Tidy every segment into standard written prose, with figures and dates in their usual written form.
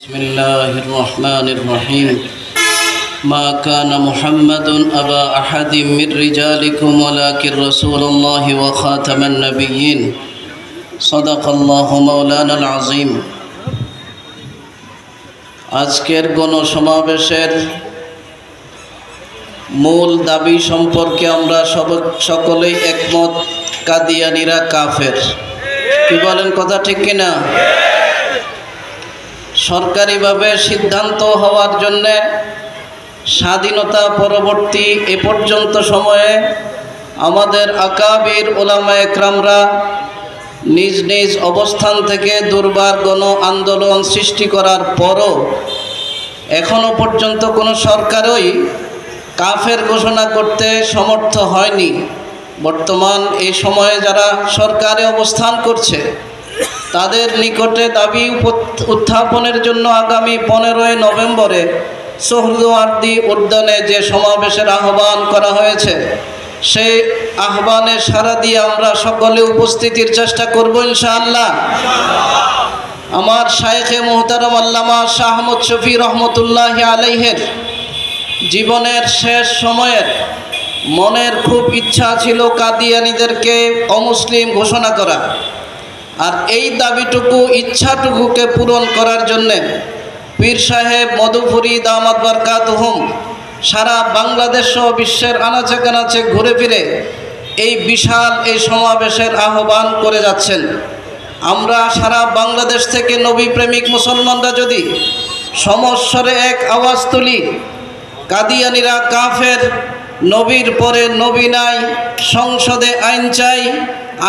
بسم الله الرحمن الرحيم ما كان محمد أبا أحد من رجالكم ولكن رسول الله وخاتم النبيين صدق الله مولانا العظيم আজকের গণসমাবেশের মূল দাবি সম্পর্কে আমরা সকলেই একমত। কাদিয়ানীরা কাফের। কি বলেন, কথা ঠিক কিনা? সরকারিভাবে সিদ্ধান্ত হওয়ার জন্য স্বাধীনতা পরবর্তী এ পর্যন্ত সময়ে আমাদের আকাবির উলামায়ে কেরামরা নিজ নিজ অবস্থান থেকে দুর্বার গণ আন্দোলন সৃষ্টি করার পরও এখনো পর্যন্ত কোনো সরকারই কাফের ঘোষণা করতে সমর্থ হয়নি। বর্তমান এই সময়ে যারা সরকারে অবস্থান করছে তাদের নিকটে দাবি উত্থাপনের জন্য আগামী 15ই নভেম্বরে সোহরাওয়ার্দী উদ্যানে যে সমাবেশের আহ্বান করা হয়েছে, সেই আহ্বানে সাড়া দিয়ে আমরা সকলে উপস্থিতির চেষ্টা করব ইনশাআল্লাহ। আমার শায়েখে মুহতারাম আল্লামা শাহ আহমদ শফি রহমতুল্লাহি আলাইহির জীবনের শেষ সময়ের মনের খুব ইচ্ছা ছিল কাদিয়ানীদেরকে অমুসলিম ঘোষণা করা। আর এই দাবিটুকু ইচ্ছাটুকুকে পূরণ করার জন্যে পীর সাহেব মধুপুরী দামাত বারকাতুহুম সারা বাংলাদেশ সহ বিশ্বের আনাচে কানাচে ঘুরে ফিরে এই বিশাল এই সমাবেশের আহ্বান করে যাচ্ছেন। আমরা সারা বাংলাদেশ থেকে নবী প্রেমিক মুসলমানরা যদি সমস্বরে এক আওয়াজ তুলি, কাদিয়ানীরা কাফের, নবীর পরে নবী নাই, সংসদে আইন চাই,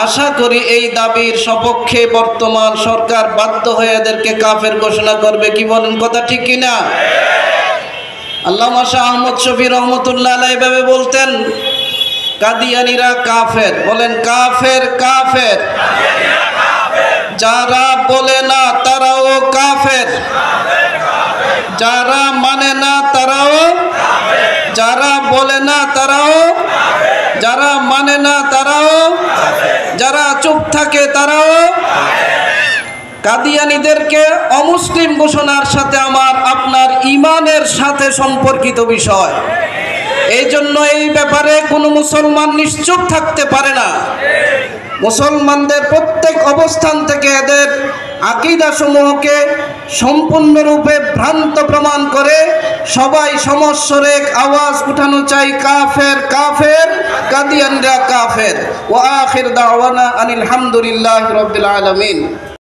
আশা করি এই দাবির সপক্ষে বর্তমান সরকার বাধ্য হয়ে এদেরকে কাফের ঘোষণা করবে। কি বলেন, কথা ঠিক কিনা? আল্লামা শাহ আহমদ শফি রহমতুল্লাহ আলাইহি এভাবে বলতেন, কাদিয়ানীরা কাফের। বলেন, কাফের কাফের। যারা বলে না তারাও কাফের, যারা মানে না তারাও, যারা বলে না তারাও, যারা মানে না তারাও, যারা চুপ থাকে তারাও। কাদিয়ানীদেরকে অমুসলিম ঘোষণার সাথে আমার আপনার ঈমানের সাথে সম্পর্কিত বিষয়। এই জন্য এই ব্যাপারে কোনো মুসলমান নিশ্চুপ থাকতে পারে না। মুসলমানদের প্রত্যেক অবস্থান থেকে এদের আকীদা সমূহকে সম্পূর্ণরূপে ভ্রান্ত প্রমাণ করে সবাই সমস্বরে আওয়াজ উঠানো চাই, কাফের কাফের, কাদিয়ানীরা কাফের। ওয়া আখির দাওয়ানা আনিল হামদুলিল্লাহি রাব্বিল আলামিন।